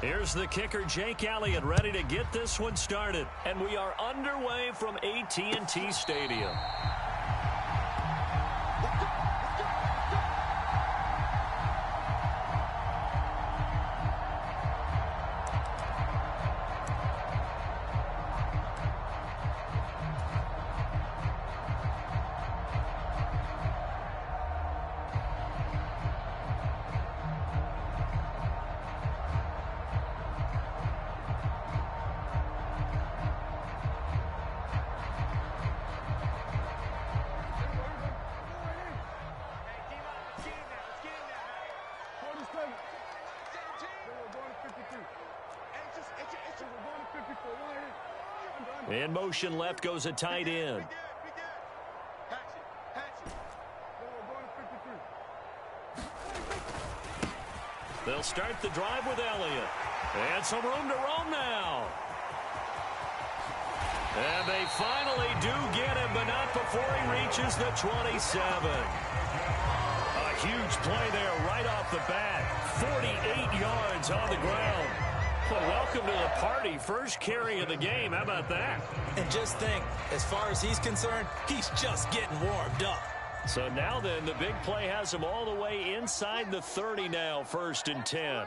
Here's the kicker, Jake Elliott, ready to get this one started. And we are underway from AT&T Stadium. In motion left goes a tight end. They'll start the drive with Elliott. And some room to roam now. And they finally do get him, but not before he reaches the 27. A huge play there right off the bat. 48 yards on the ground. Well, welcome to the party. First carry of the game. How about that? And just think, as far as he's concerned, he's just getting warmed up. So now then, the big play has him all the way inside the 30 now, 1st and 10.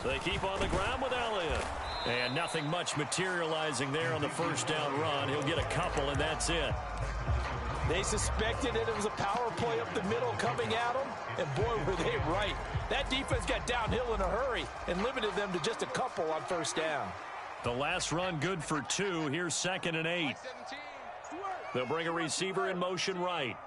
So they keep on the ground with Elliott. And nothing much materializing there on the first down run. He'll get a couple, and that's it. They suspected that it was a power play up the middle coming at them, and boy, were they right. That defense got downhill in a hurry and limited them to just a couple on first down. The last run good for 2. Here's 2nd and 8. They'll bring a receiver in motion right.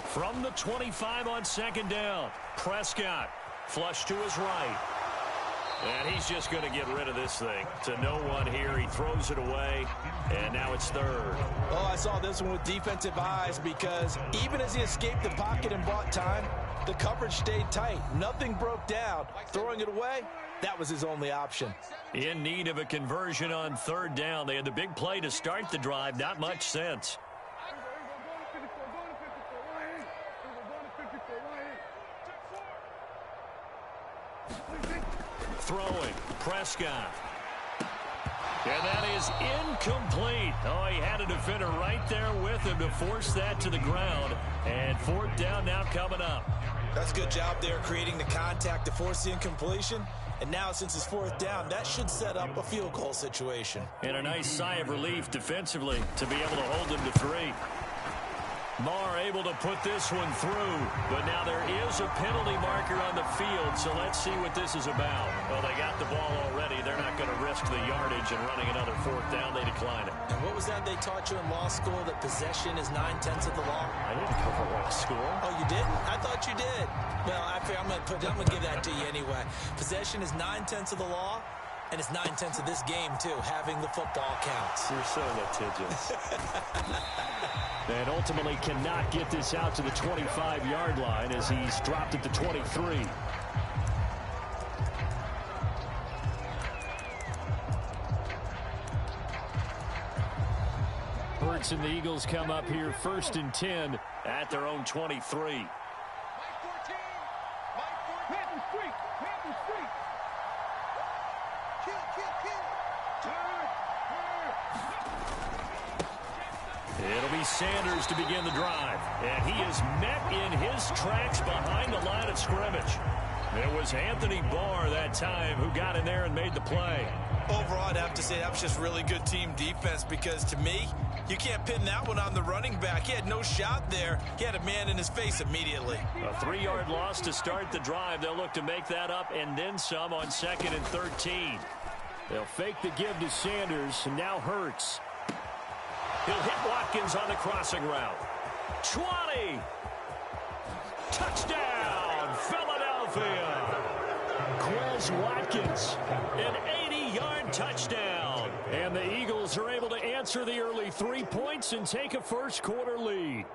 From the 25 on 2nd down, Prescott flush to his right. And he's just going to get rid of this thing to no one here. He throws it away, and now it's 3rd. Oh, I saw this one with defensive eyes because even as he escaped the pocket and bought time, the coverage stayed tight. Nothing broke down. Throwing it away, that was his only option. In need of a conversion on 3rd down. They had the big play to start the drive. Not much sense. Throwing, Prescott. And that is incomplete. Oh, he had a defender right there with him to force that to the ground. And 4th down now coming up. That's a good job there creating the contact to force the incompletion. And now since it's 4th down, that should set up a field goal situation. And a nice sigh of relief defensively to be able to hold him to 3. Marr able to put this one through, but now there is a penalty marker on the field, so let's see what this is about. Well, they got the ball already. They're not going to risk the yardage and running another 4th down. They decline it. And what was that they taught you in law school, that possession is 9/10 of the law? I didn't cover law school. Oh, you didn't? I thought you did. Well, I'm going to give that to you anyway. Possession is 9/10 of the law. And it's 9/10 of this game, too. Having the football counts. You're so litigious. And ultimately cannot get this out to the 25-yard line as he's dropped at the 23. Hurts and the Eagles come up here 1st and 10 at their own 23. It'll be Sanders to begin the drive. And he is met in his tracks behind the line of scrimmage. It was Anthony Barr that time who got in there and made the play. Overall, I'd have to say that was just really good team defense because, to me, you can't pin that one on the running back. He had no shot there. He had a man in his face immediately. A 3-yard loss to start the drive. They'll look to make that up and then some on 2nd and 13. They'll fake the give to Sanders, and now Hurts. He'll hit Watkins on the crossing route. 20. Touchdown, Philadelphia. Quez Watkins, an 80-yard touchdown. And the Eagles are able to answer the early 3 points and take a first-quarter lead.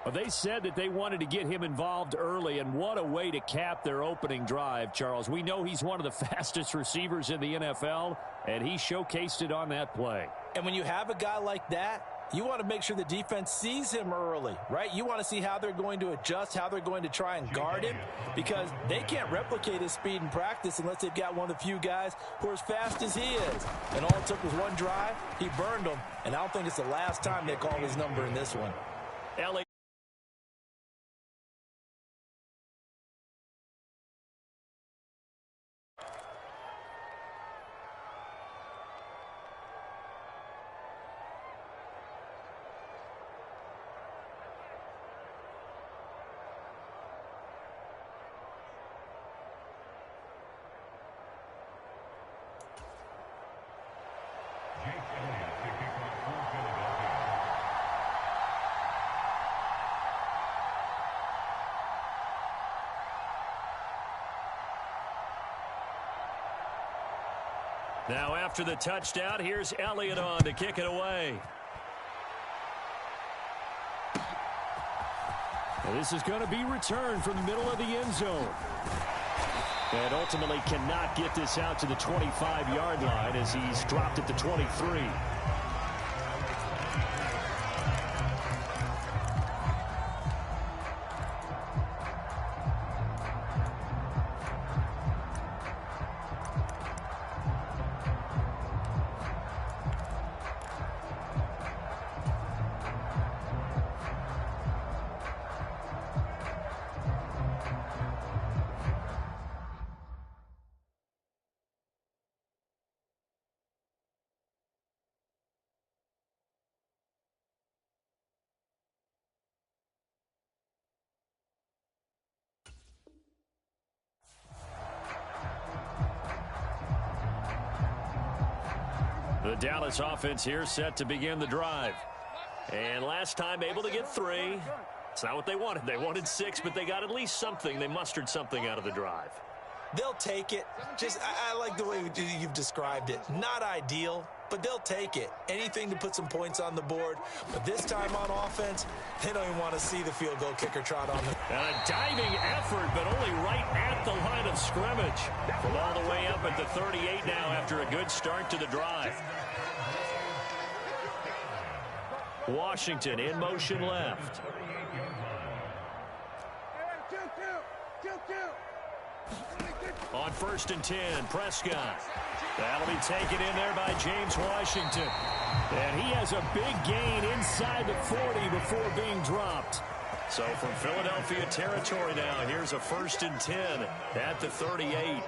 Well, they said that they wanted to get him involved early, and what a way to cap their opening drive, Charles. We know he's one of the fastest receivers in the NFL, and he showcased it on that play. And when you have a guy like that, you want to make sure the defense sees him early, right? You want to see how they're going to adjust, how they're going to try and guard him, because they can't replicate his speed in practice unless they've got one of the few guys who are as fast as he is. And all it took was one drive. He burned them, and I don't think it's the last time they call his number in this one. Ellie. Now after the touchdown, here's Elliott on to kick it away. And this is going to be returned from the middle of the end zone. And ultimately cannot get this out to the 25-yard line as he's dropped at the 23. The Dallas offense here set to begin the drive. And last time able to get 3. It's not what they wanted. They wanted 6, but they got at least something. They mustered something out of the drive. They'll take it. I like the way you've described it. Not ideal, but they'll take it. Anything to put some points on the board. But this time on offense, they don't even want to see the field goal kicker trot on them. And a diving effort, but only right at the line of scrimmage. From all the way up at the 38 now after a good start to the drive. Washington in motion left. On 1st and 10, Prescott. That'll be taken in there by James Washington. And he has a big gain inside the 40 before being dropped. So from Philadelphia territory now, here's a 1st and 10 at the 38.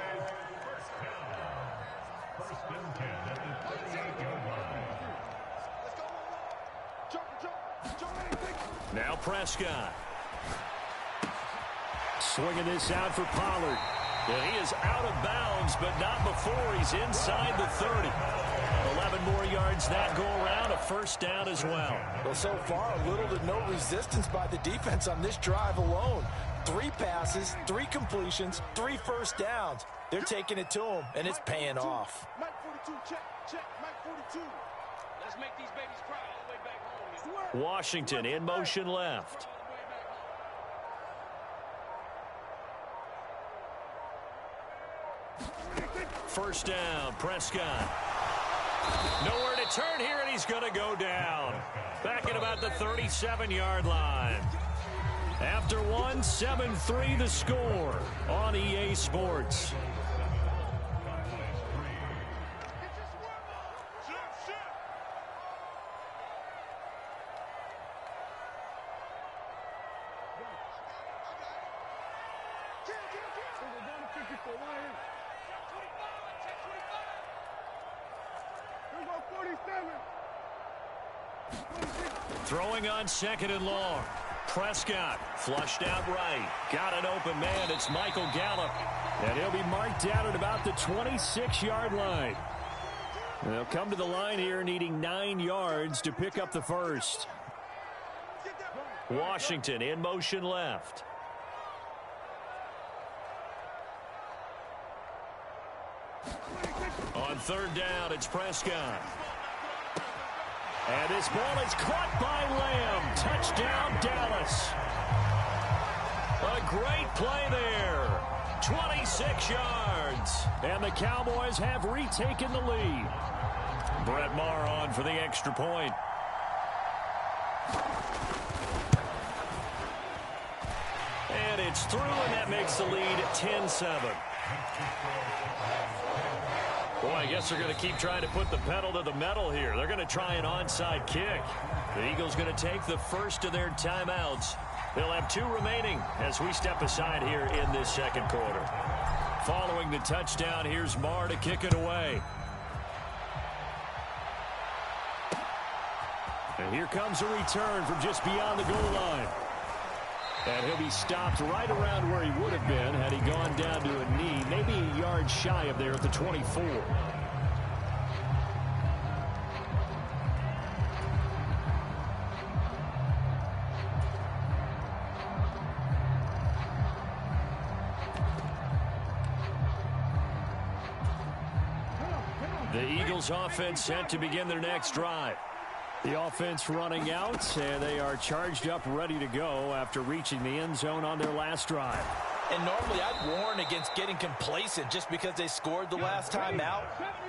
Now Prescott. Swinging this out for Pollard. And he is out of bounds, but not before he's inside the 30. 11 more yards that go around, a 1st down as well. Well, so far, little to no resistance by the defense on this drive alone. 3 passes, 3 completions, 3 1st downs. They're taking it to him, and it's paying off. Mike 42, check, Mike 42. Let's make these babies cry all the way back home. Washington in motion left. First down, Prescott. Nowhere to turn here, and he's going to go down. Back at about the 37-yard line. After 1, 7-3 the score on EA Sports. Throwing on 2nd and long. Prescott flushed out right. Got an open man. It's Michael Gallup. And he'll be marked down at about the 26-yard line. They'll come to the line here needing 9 yards to pick up the 1st. Washington in motion left. On 3rd down, it's Prescott. And this ball is caught by Lamb. Touchdown, Dallas. A great play there. 26 yards. And the Cowboys have retaken the lead. Brett Maher on for the extra point. And it's through, and that makes the lead 10-7. Boy, I guess they're going to keep trying to put the pedal to the metal here. They're going to try an onside kick. The Eagles going to take the first of their timeouts. They'll have 2 remaining as we step aside here in this second quarter. Following the touchdown, here's Maher to kick it away. And here comes a return from just beyond the goal line. And he'll be stopped right around where he would have been had he gone down to a knee, maybe a yard shy of there at the 24. The Eagles offense set to begin their next drive. The offense running out, and they are charged up, ready to go after reaching the end zone on their last drive. And normally I'd warn against getting complacent just because they scored the last time out.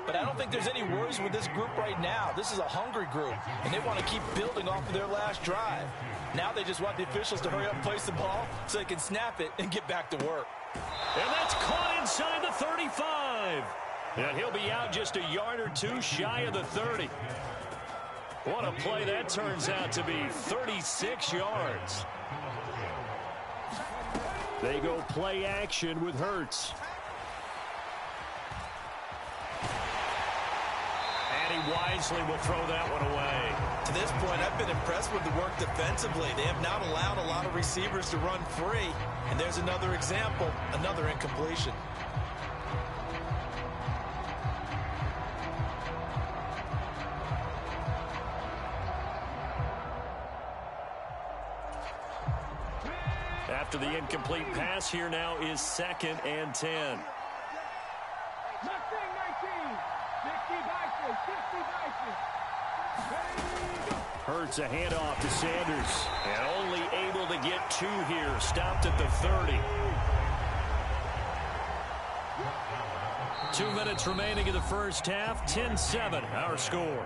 But I don't think there's any worries with this group right now. This is a hungry group, and they want to keep building off of their last drive. Now they just want the officials to hurry up and place the ball so they can snap it and get back to work. And that's caught inside the 35. And he'll be out just a yard or 2 shy of the 30. What a play that turns out to be, 36 yards. They go play action with Hurts. And he wisely will throw that one away. To this point, I've been impressed with the work defensively. They have not allowed a lot of receivers to run free. And there's another example, another incompletion. After the incomplete pass, here now is 2nd and 10. Hurts a handoff to Sanders. And only able to get 2 here. Stopped at the 30. 2 minutes remaining in the first half. 10-7 our score.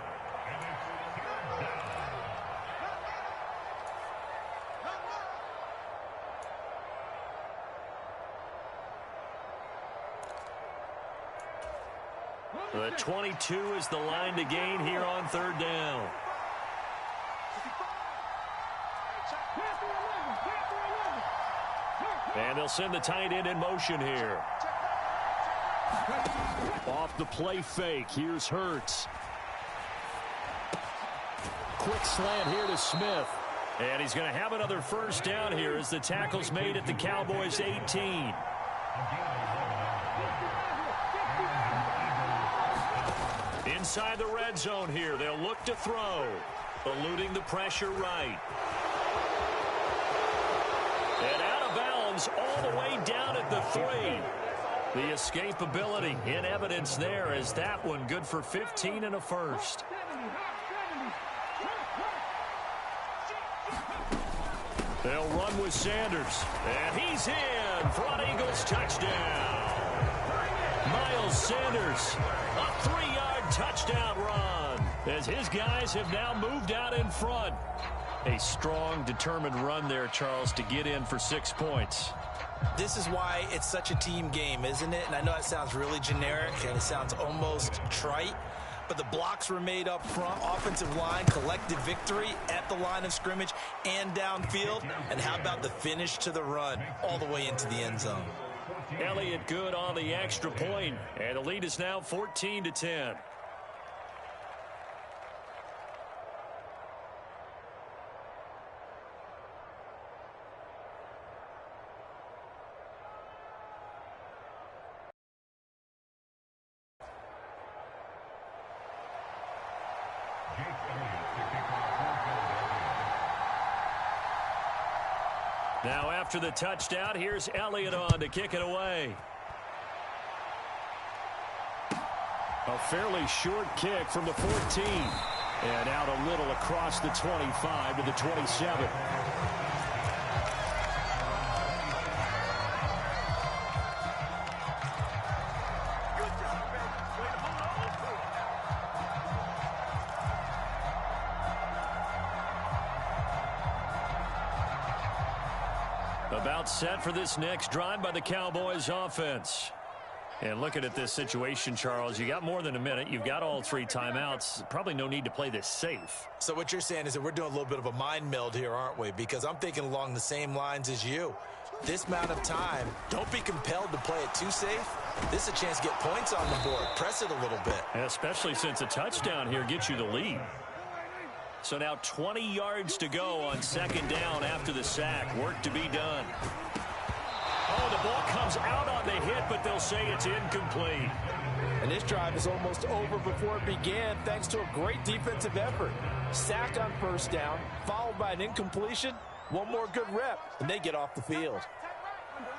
The 22 is the line to gain here on 3rd down. And they'll send the tight end in motion here. Off the play fake, here's Hurts. Quick slant here to Smith. And he's going to have another first down here as the tackle's made at the Cowboys' 18. Inside the red zone here, they'll look to throw. Eluding the pressure right. And out of bounds all the way down at the 3. The escapability in evidence there as that one good for 15 and a first. They'll run with Sanders. And he's in. Front Eagles touchdown. Miles Sanders, a 3-yard touchdown run as his guys have now moved out in front. A strong, determined run there, Charles, to get in for 6 points. This is why it's such a team game, isn't it? And I know it sounds really generic and it sounds almost trite, but the blocks were made up front. Offensive line, collective victory at the line of scrimmage and downfield. And how about the finish to the run all the way into the end zone? Elliott good on the extra point, and the lead is now 14-10. Now after the touchdown, here's Elliott on to kick it away. A fairly short kick from the 14. And out a little across the 25 to the 27. About set for this next drive by the Cowboys offense. And looking at this situation, Charles, you got more than a minute. You've got all 3 timeouts. Probably no need to play this safe. So what you're saying is that we're doing a little bit of a mind meld here, aren't we? Because I'm thinking along the same lines as you. This amount of time, don't be compelled to play it too safe. This is a chance to get points on the board. Press it a little bit. Especially since a touchdown here gets you the lead. So now 20 yards to go on second down after the sack. Work to be done. Oh, the ball comes out on the hit, but they'll say it's incomplete. And this drive is almost over before it began thanks to a great defensive effort. Sack on first down, followed by an incompletion. One more good rep, and they get off the field.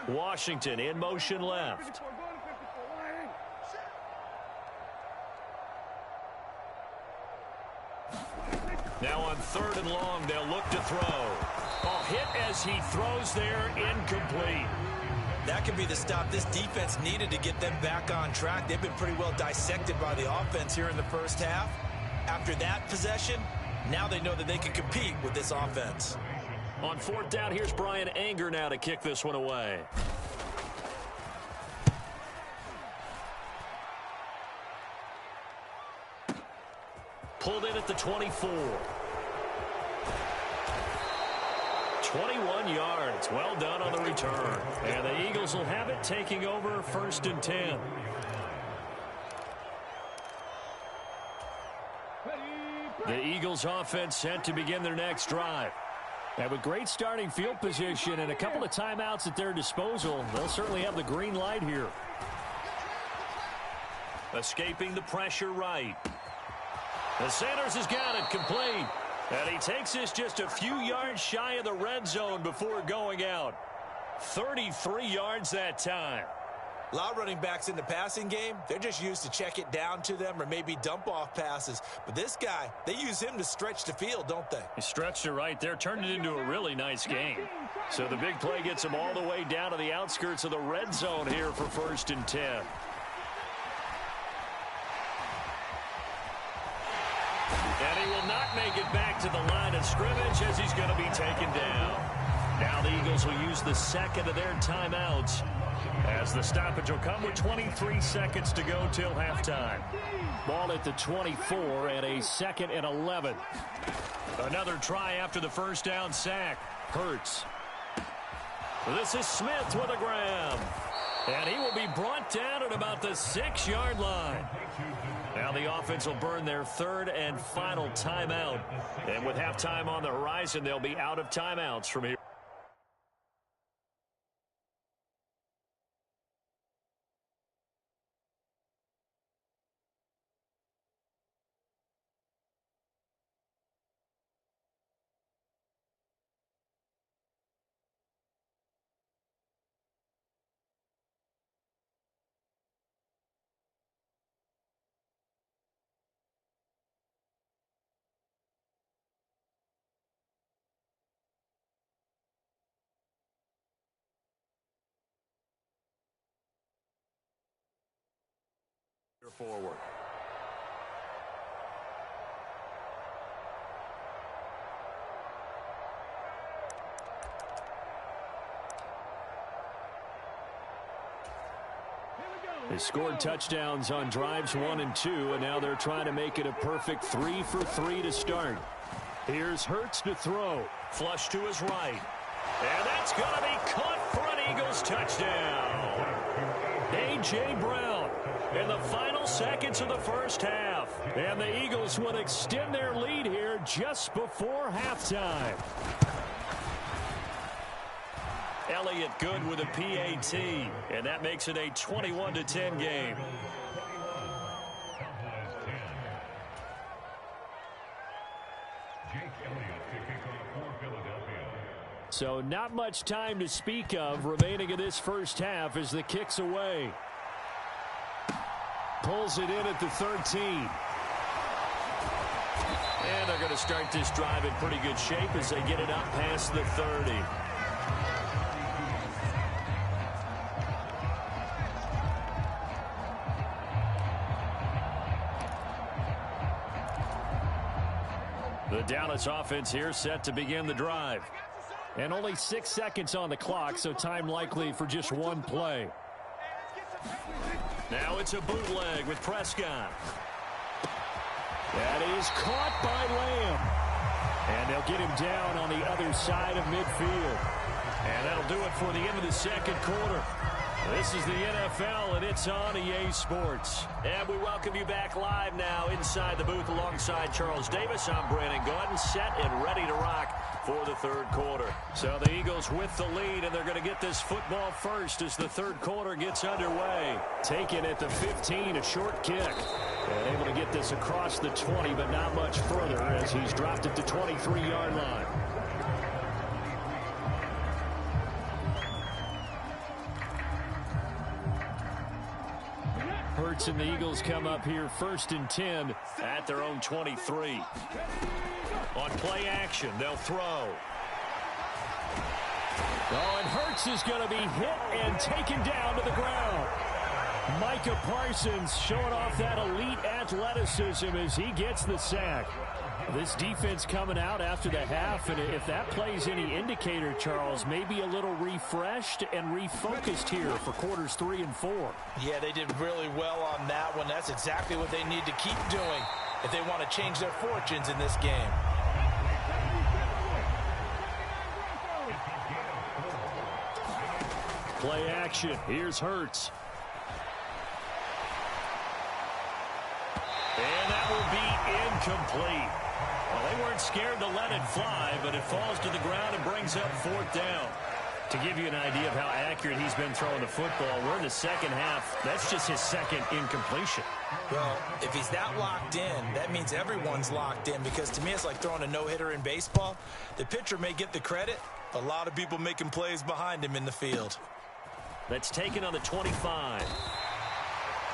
Washington in motion left. Now on 3rd and long, they'll look to throw. Oh, hit as he throws there, incomplete. That could be the stop this defense needed to get them back on track. They've been pretty well dissected by the offense here in the first half. After that possession, now they know that they can compete with this offense. On 4th down, here's Brian Anger now to kick this one away. Pulled in at the 24. 21 yards. Well done on the return. And the Eagles will have it, taking over 1st and 10. The Eagles offense set to begin their next drive. And with great starting field position and a couple of timeouts at their disposal, they'll certainly have the green light here. Escaping the pressure right. The Sanders has got it complete. And he takes this just a few yards shy of the red zone before going out. 33 yards that time. A lot of running backs in the passing game, they're just used to check it down to them or maybe dump off passes. But this guy, they use him to stretch the field, don't they? He stretched it right there, turned it into a really nice game. So the big play gets him all the way down to the outskirts of the red zone here for 1st and 10. And he will not make it back to the line of scrimmage as he's going to be taken down. Now the Eagles will use the second of their timeouts as the stoppage will come with 23 seconds to go till halftime. Ball at the 24 and a 2nd and 11. Another try after the first down sack. Hurts. This is Smith with a grab. And he will be brought down at about the 6-yard line. Now the offense will burn their 3rd and final timeout. And with halftime on the horizon, they'll be out of timeouts from here. Forward. They scored touchdowns on drives 1 and 2, and now they're trying to make it a perfect 3 for 3 to start. Here's Hurts to throw. Flush to his right. And that's going to be caught for an Eagles touchdown. A.J. Brown in the final seconds of the first half. And the Eagles would extend their lead here just before halftime. Elliott good with a PAT, and that makes it a 21-10 game. So not much time to speak of remaining in this first half as the kick's away. Pulls it in at the 13. And they're going to start this drive in pretty good shape as they get it up past the 30. The Dallas offense here set to begin the drive. And only 6 seconds on the clock, so time likely for just one play. Now it's a bootleg with Prescott. That is caught by Lamb. And they'll get him down on the other side of midfield. And that'll do it for the end of the second quarter. This is the NFL, and it's on EA Sports. And we welcome you back live now inside the booth alongside Charles Davis. I'm Brandon Gaudin, set and ready to rock for the third quarter. So the Eagles with the lead, and they're going to get this football first as the third quarter gets underway. Taken at the 15, a short kick. And able to get this across the 20, but not much further as he's dropped it to 23-yard line. Hurts and the Eagles come up here 1st and 10 at their own 23. On play action, they'll throw. Oh, and Hurts is going to be hit and taken down to the ground. Micah Parsons showing off that elite athleticism as he gets the sack. This defense coming out after the half, and if that plays any indicator, Charles, maybe a little refreshed and refocused here for quarters 3 and 4. Yeah, they did really well on that one. That's exactly what they need to keep doing if they want to change their fortunes in this game. Play action. Here's Hurts. And that will be incomplete. Well, they weren't scared to let it fly, but it falls to the ground and brings up 4th down. To give you an idea of how accurate he's been throwing the football, we're in the second half. That's just his second incompletion. Well, if he's that locked in, that means everyone's locked in, because to me it's like throwing a no-hitter in baseball. The pitcher may get the credit, a lot of people making plays behind him in the field. That's taken on the 25.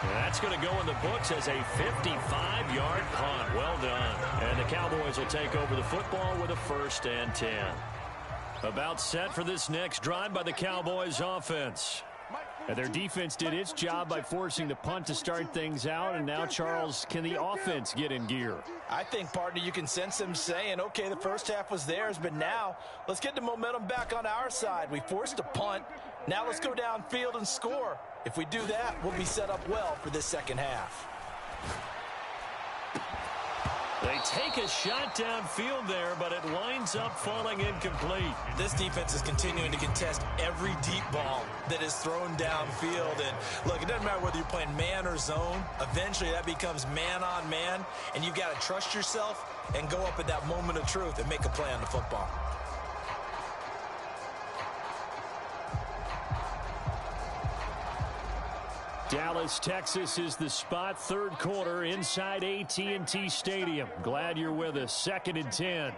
And that's going to go in the books as a 55-yard punt. Well done. And the Cowboys will take over the football with a 1st and 10. About set for this next drive by the Cowboys offense. And their defense did its job by forcing the punt to start things out. And now, Charles, can the offense get in gear? I think, partner, you can sense them saying, okay, the first half was theirs, but now let's get the momentum back on our side. We forced a punt. Now let's go downfield and score. If we do that, we'll be set up well for this second half. They take a shot downfield there, but it winds up falling incomplete. This defense is continuing to contest every deep ball that is thrown downfield. And look, it doesn't matter whether you're playing man or zone. Eventually that becomes man on man, and you've got to trust yourself and go up at that moment of truth and make a play on the football. Dallas, Texas is the spot. Third quarter inside AT&T Stadium. Glad you're with us. 2nd and 10.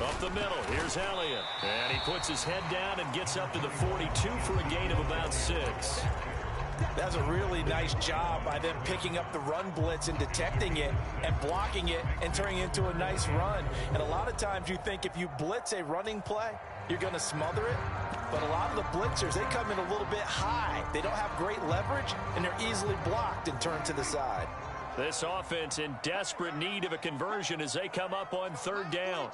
Up the middle. Here's Elliott. And he puts his head down and gets up to the 42 for a gain of about 6. That's a really nice job by them picking up the run blitz and detecting it and blocking it and turning it into a nice run. And a lot of times you think if you blitz a running play, you're going to smother it. But a lot of the blitzers, they come in a little bit high. They don't have great leverage, and they're easily blocked and turned to the side. This offense in desperate need of a conversion as they come up on 3rd down.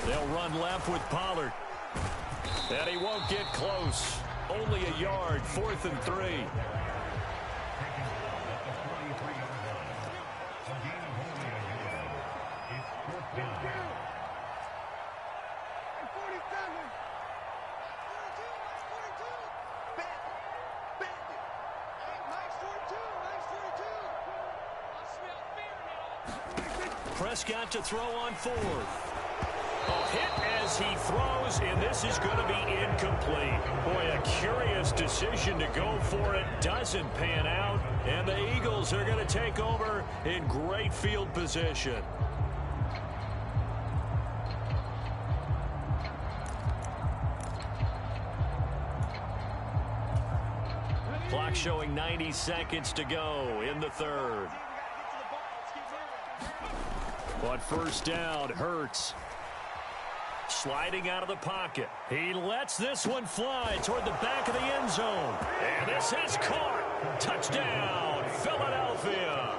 They'll run left with Pollard. And he won't get close. Only a yard, 4th and 3. Prescott to throw on 4th. Hit as he throws, and this is going to be incomplete. Boy, a curious decision to go for it. Doesn't pan out, and the Eagles are going to take over in great field position. Clock showing 90 seconds to go in the third. But first down, Hurts. Sliding out of the pocket. He lets this one fly toward the back of the end zone. And this is caught. Touchdown, Philadelphia.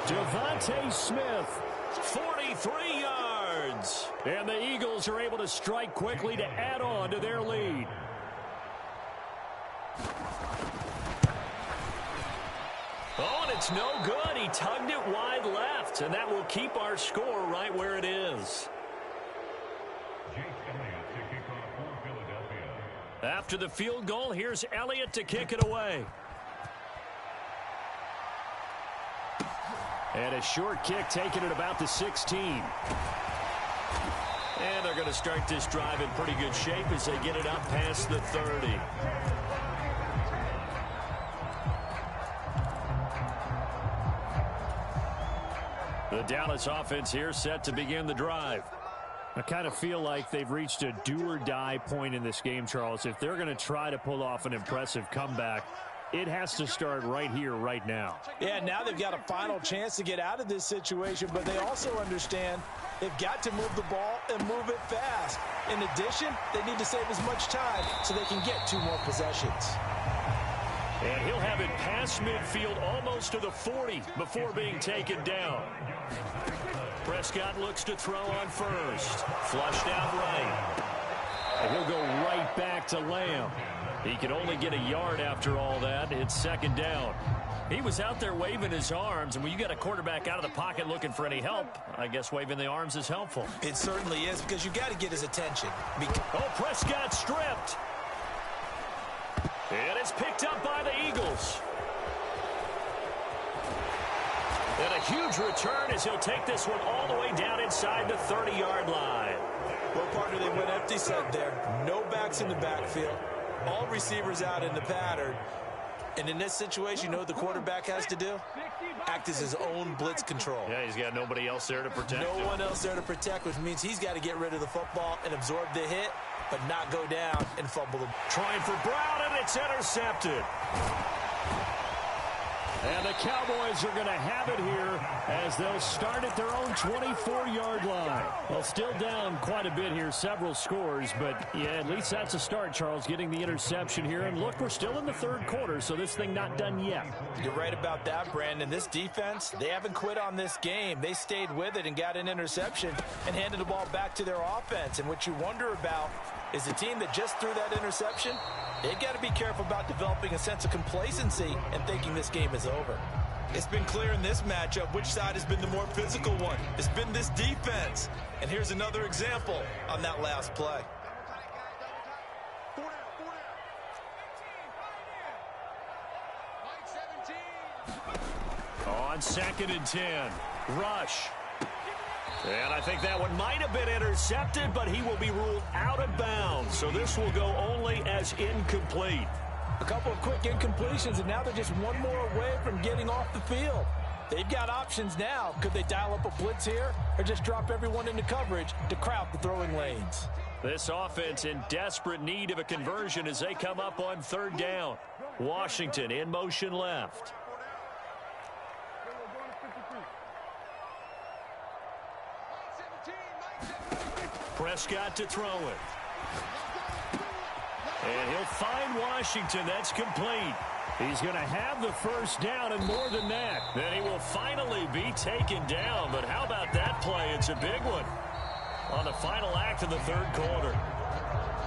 Devontae Smith, 43 yards. And the Eagles are able to strike quickly to add on to their lead. Oh, and it's no good. He tugged it wide left, and that will keep our score right where it is. After the field goal, here's Elliott to kick it away. And a short kick taken at about the 16. And they're going to start this drive in pretty good shape as they get it up past the 30. The Dallas offense here set to begin the drive. I kind of feel like they've reached a do-or-die point in this game, Charles. If they're going to try to pull off an impressive comeback, it has to start right here, right now. Yeah, now they've got a final chance to get out of this situation, but they also understand they've got to move the ball and move it fast. In addition, they need to save as much time so they can get 2 more possessions. And he'll have it past midfield almost to the 40 before being taken down. Prescott looks to throw on first. Flushed out right. And he'll go right back to Lamb. He can only get a yard after all that. It's second down. He was out there waving his arms, and when you get a quarterback out of the pocket looking for any help, I guess waving the arms is helpful. It certainly is, because you got to get his attention. Oh, Prescott stripped. And it's picked up by the Eagles. And a huge return as he'll take this one all the way down inside the 30-yard line. Well, partner, they went empty set there. No backs in the backfield. All receivers out in the pattern. And in this situation, you know what the quarterback has to do? Act as his own blitz control. Yeah, he's got nobody else there to protect him. No one else there to protect, which means he's got to get rid of the football and absorb the hit, but not go down and fumble the ball. Trying for Brown, and it's intercepted. And the Cowboys are going to have it here as they'll start at their own 24-yard line. Well, still down quite a bit here, several scores, but yeah, at least that's a start, Charles, getting the interception here. And look, we're still in the third quarter, so this thing not done yet. You're right about that, Brandon. This defense, they haven't quit on this game. They stayed with it and got an interception and handed the ball back to their offense. And what you wonder about is the team that just threw that interception, they've got to be careful about developing a sense of complacency and thinking this game is over. It's been clear in this matchup which side has been the more physical one. It's been this defense. And here's another example on that last play. On 2nd and 10, rush. And I think that one might have been intercepted, but he will be ruled out of bounds. So this will go only as incomplete. A couple of quick incompletions, and now they're just one more away from getting off the field. They've got options now. Could they dial up a blitz here or just drop everyone into coverage to crowd the throwing lanes? This offense in desperate need of a conversion as they come up on 3rd down. Washington in motion left. Prescott to throw it. And he'll find Washington. That's complete. He's going to have the first down and more than that. Then he will finally be taken down. But how about that play? It's a big one on the final act of the 3rd quarter.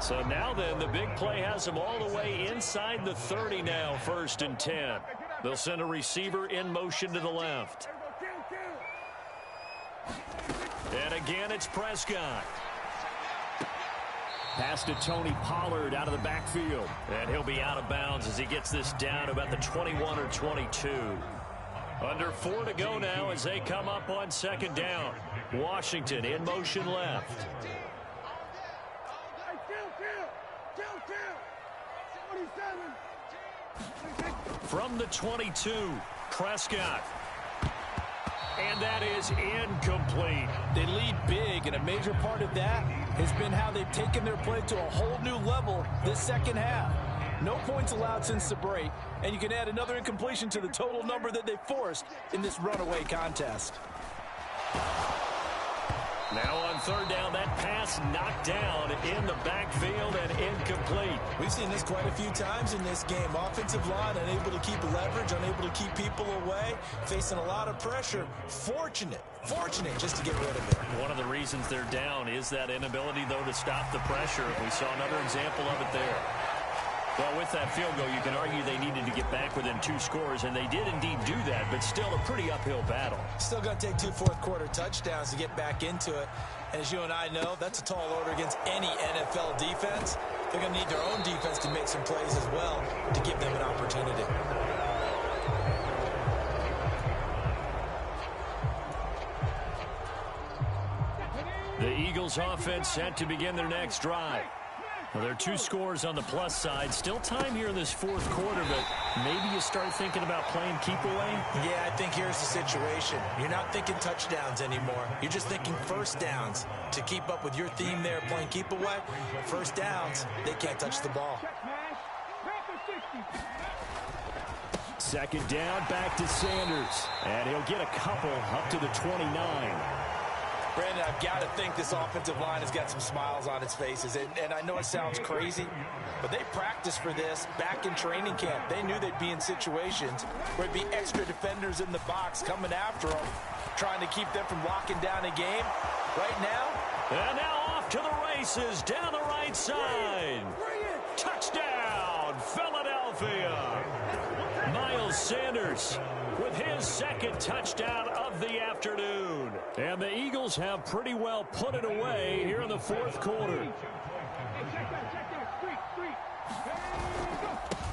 So now then, the big play has him all the way inside the 30 now, 1st and 10. They'll send a receiver in motion to the left. And again, it's Prescott. Pass to Tony Pollard out of the backfield. And he'll be out of bounds as he gets this down to about the 21 or 22. Under 4 to go now as they come up on 2nd down. Washington in motion left. From the 22, Prescott. And that is incomplete. They lead big, and a major part of that has been how they've taken their play to a whole new level this second half. No points allowed since the break, and you can add another incompletion to the total number that they forced in this runaway contest. Now on third down, that pass knocked down in the backfield and incomplete. We've seen this quite a few times in this game. Offensive line unable to keep leverage, unable to keep people away, facing a lot of pressure. Fortunate just to get rid of it. One of the reasons they're down is that inability, though, to stop the pressure. We saw another example of it there. Well, with that field goal, you can argue they needed to get back within 2 scores, and they did indeed do that, but still a pretty uphill battle. Still going to take 2 fourth-quarter touchdowns to get back into it. And as you and I know, that's a tall order against any NFL defense. They're going to need their own defense to make some plays as well to give them an opportunity. The Eagles offense set to begin their next drive. Well, there are 2 scores on the plus side. Still time here in this fourth quarter, but maybe you start thinking about playing keep away? Yeah, I think here's the situation. You're not thinking touchdowns anymore. You're just thinking first downs. To keep up with your theme there, playing keep away, first downs, they can't touch the ball. Second down, back to Sanders. And he'll get a couple up to the 29. Brandon, I've got to think this offensive line has got some smiles on its faces. And I know it sounds crazy, but they practiced for this back in training camp. They knew they'd be in situations where there'd be extra defenders in the box coming after them, trying to keep them from locking down a game. Right now. And now off to the races down the right side. Touchdown, Philadelphia. Miles Sanders with his second touchdown of the afternoon. And the Eagles have pretty well put it away here in the fourth quarter.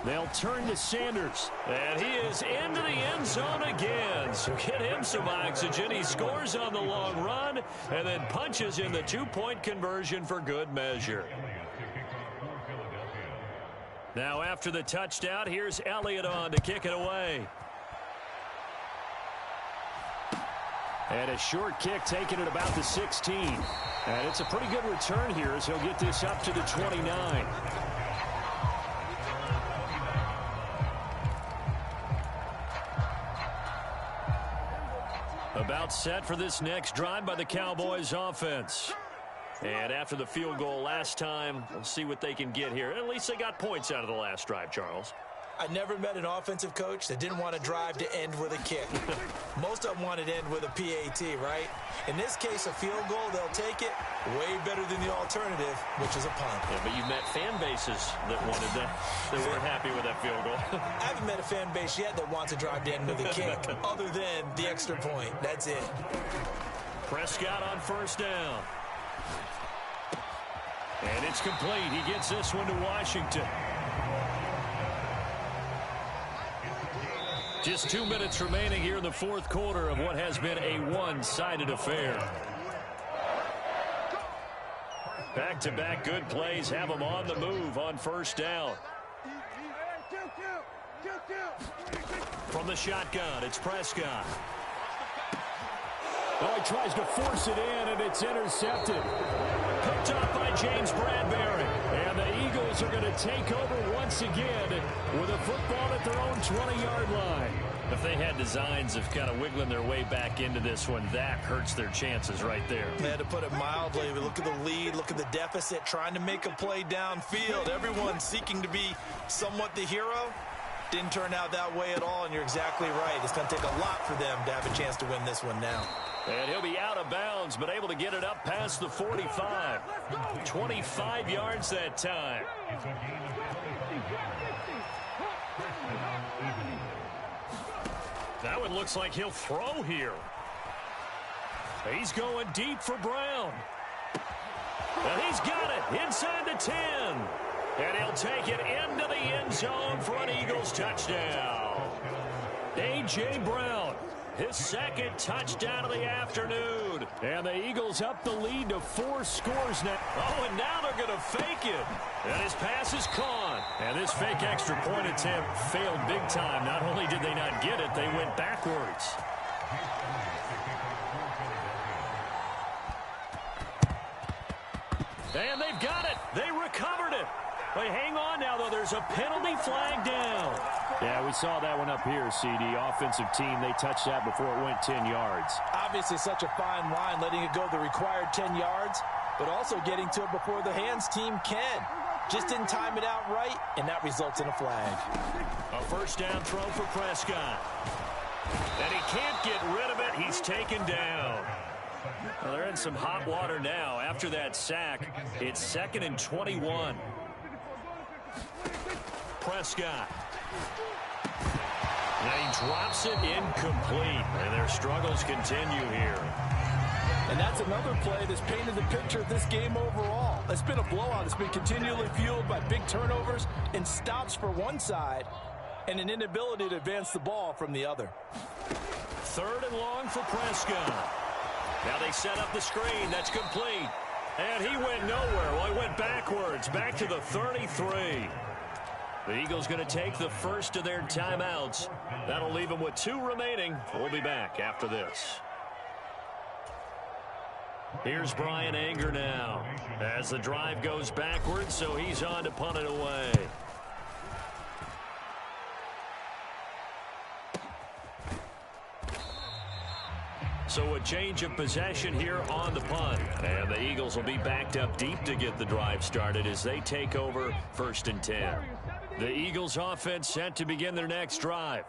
They'll turn to Sanders, and he is into the end zone again. So get him some oxygen. He scores on the long run and then punches in the 2-point conversion for good measure. Now after the touchdown, here's Elliott on to kick it away. And a short kick taken at about the 16. And it's a pretty good return here as he'll get this up to the 29. About set for this next drive by the Cowboys offense. And after the field goal last time, we'll see what they can get here. At least they got points out of the last drive, Charles. I never met an offensive coach that didn't want to drive to end with a kick. Most of them wanted to end with a PAT, right? In this case, a field goal, they'll take it way better than the alternative, which is a punt. Yeah, but you've met fan bases that wanted that, that weren't happy with that field goal. I haven't met a fan base yet that wants to drive to end with a kick, other than the extra point. That's it. Prescott on first down. And it's complete. He gets this one to Washington. Just 2 minutes remaining here in the fourth quarter of what has been a one-sided affair. Back-to-back good plays have them on the move on first down. From the shotgun, it's Prescott. Oh, he tries to force it in, and it's intercepted. Picked up by James Bradbury. And the Eagles are going to take over once again with a football at their own 20-yard line. If they had designs of kind of wiggling their way back into this one, that hurts their chances right there. They had to put it mildly. Look at the lead, look at the deficit, trying to make a play downfield. Everyone seeking to be somewhat the hero. Didn't turn out that way at all, and you're exactly right. It's going to take a lot for them to have a chance to win this one now. And he'll be out of bounds, but able to get it up past the 45. 25 yards that time. That one looks like he'll throw here. He's going deep for Brown. And he's got it inside the 10. And he'll take it into the end zone for an Eagles touchdown. A.J. Brown, his second touchdown of the afternoon. And the Eagles up the lead to 4 scores now. Oh, and now they're going to fake it. And his pass is caught. And this fake extra point attempt failed big time. Not only did they not get it, they went backwards. And they've got it. They recovered it. But hang on now, though. There's a penalty flag down. Yeah, we saw that one up here, CD. Offensive team, they touched that before it went 10 yards. Obviously such a fine line, letting it go the required 10 yards, but also getting to it before the hands team can. Just didn't time it out right, and that results in a flag. A first down throw for Prescott. And he can't get rid of it. He's taken down. Well, they're in some hot water now. After that sack, it's 2nd and 21. Prescott. And he drops it incomplete. And their struggles continue here. And that's another play that's painted the picture of this game overall. It's been a blowout. It's been continually fueled by big turnovers and stops for one side and an inability to advance the ball from the other. 3rd and long for Prescott. Now they set up the screen. That's complete. And he went nowhere. Well, he went backwards. Back to the 33. The Eagles going to take the first of their timeouts. That'll leave them with 2 remaining. We'll be back after this. Here's Brian Anger now as the drive goes backwards, so he's on to punt it away. So a change of possession here on the punt. And the Eagles will be backed up deep to get the drive started as they take over 1st and 10. The Eagles offense set to begin their next drive.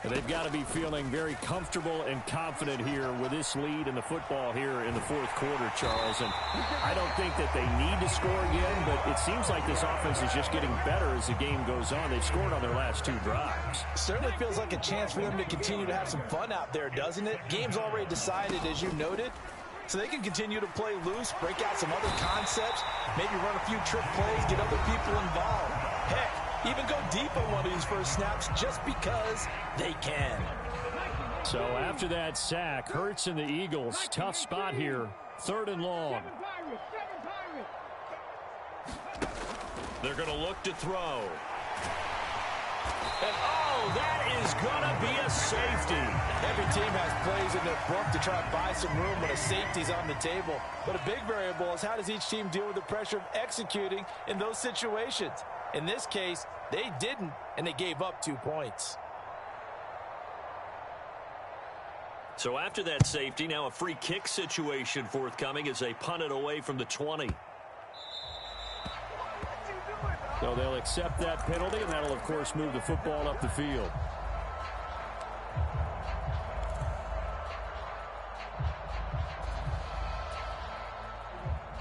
And they've got to be feeling very comfortable and confident here with this lead in the football here in the 4th quarter, Charles. And I don't think that they need to score again, but it seems like this offense is just getting better as the game goes on. They've scored on their last 2 drives. Certainly feels like a chance for them to continue to have some fun out there, doesn't it? Game's already decided, as you noted, so they can continue to play loose, break out some other concepts, maybe run a few trick plays, get other people involved. Heck, even go deep on one of these first snaps just because they can. So after that sack, Hurts and the Eagles, tough spot here, 3rd and long. They're going to look to throw. And oh, that is going to be a safety. Every team has plays in their book to try and buy some room when a safety's on the table. But a big variable is how does each team deal with the pressure of executing in those situations. In this case, they didn't, and they gave up 2 points. So after that safety, now a free kick situation forthcoming as they punt it away from the 20. So they'll accept that penalty, and that'll, of course, move the football up the field.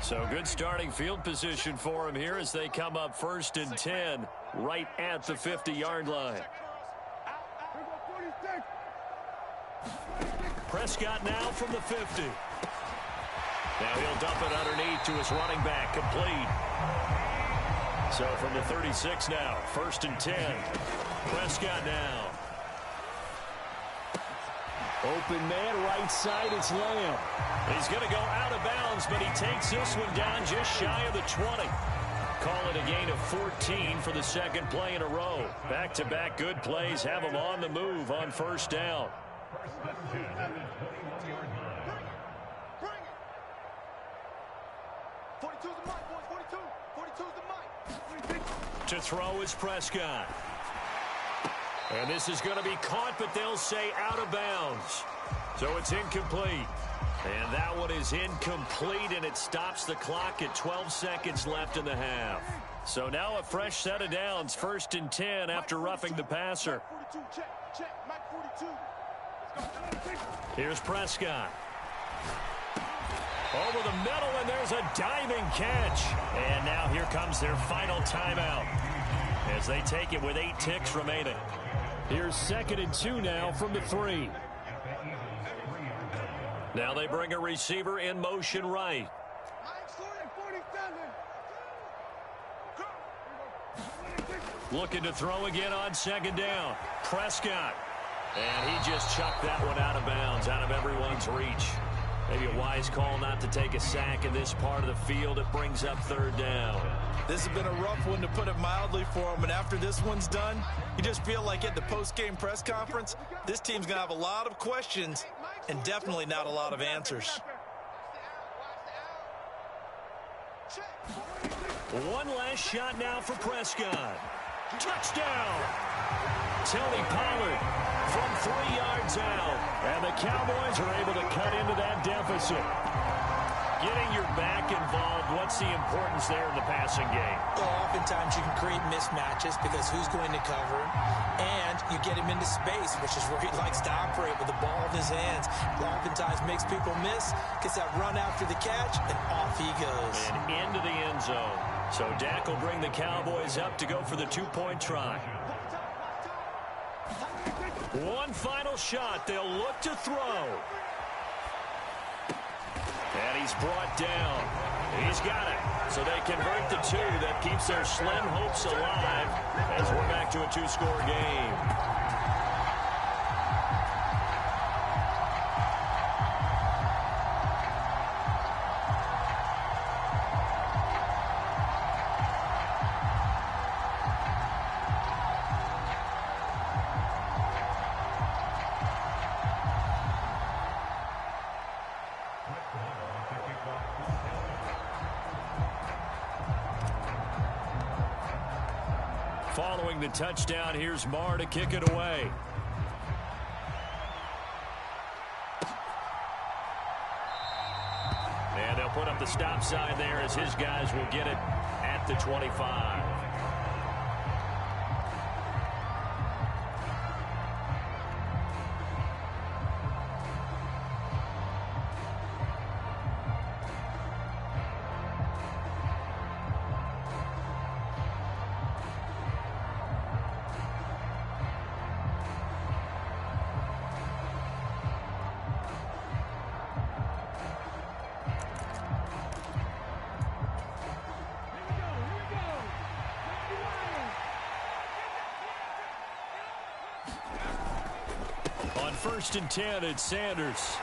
So good starting field position for him here as they come up 1st and 10 right at the 50-yard line. Prescott now from the 50. Now he'll dump it underneath to his running back, complete. So from the 36 now, 1st and 10. Prescott now. Open man, right side, it's Lamb. He's going to go out of bounds, but he takes this one down just shy of the 20. Call it a gain of 14 for the 2nd play in a row. Back-to-back good plays have him on the move on 1st down. To throw is Prescott. And this is going to be caught, but they'll say out of bounds. So it's incomplete. And that one is incomplete, and it stops the clock at 12 seconds left in the half. So now a fresh set of downs, 1st and 10 after roughing the passer. Here's Prescott. Over the middle, and there's a diving catch. And now here comes their final timeout as they take it with 8 ticks remaining. Here's 2nd and 2 now from the 3. Now they bring a receiver in motion right. Looking to throw again on 2nd down. Prescott. And he just chucked that one out of bounds, out of everyone's reach. Maybe a wise call not to take a sack in this part of the field. It brings up 3rd down. This has been a rough one, to put it mildly, for him. And after this one's done, you just feel like at the post-game press conference, this team's going to have a lot of questions and definitely not a lot of answers. One last shot now for Prescott. Touchdown! Tony Pollard from 3 yards out. And the Cowboys are able to cut into that deficit. Getting your back involved, what's the importance there in the passing game? Well, oftentimes you can create mismatches because who's going to cover him, and you get him into space, which is where he likes to operate with the ball in his hands. Oftentimes makes people miss, gets that run after the catch, and off he goes. And into the end zone. So Dak will bring the Cowboys up to go for the 2-point try. One final shot. They'll look to throw. And he's brought down. He's got it. So they convert the 2. That keeps their slim hopes alive as we're back to a 2-score game. Following the touchdown, here's Marr to kick it away. And they'll put up the stop sign there as his guys will get it at the 25. First and 10, it's Sanders.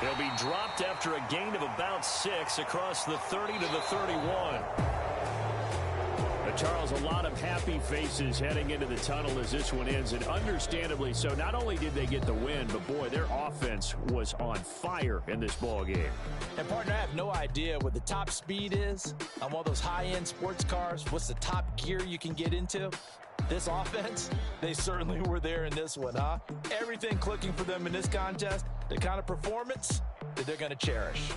He'll be dropped after a gain of about 6 across the 30 to the 31. Charles, a lot of happy faces heading into the tunnel as this one ends, and understandably so. Not only did they get the win, but boy, their offense was on fire in this ball game. And partner, I have no idea what the top speed is on one of those high-end sports cars. What's the top gear you can get into? This offense, they certainly were there in this one, huh? Everything clicking for them in this contest, the kind of performance that they're going to cherish.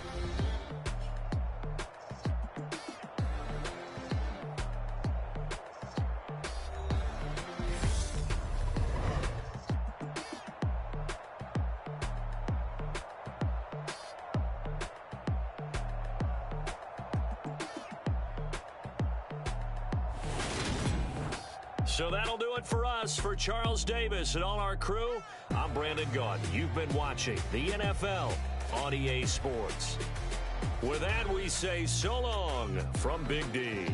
So that'll do it for us. For Charles Davis and all our crew, I'm Brandon Gaudin. You've been watching the NFL on EA Sports. With that, we say so long from Big D.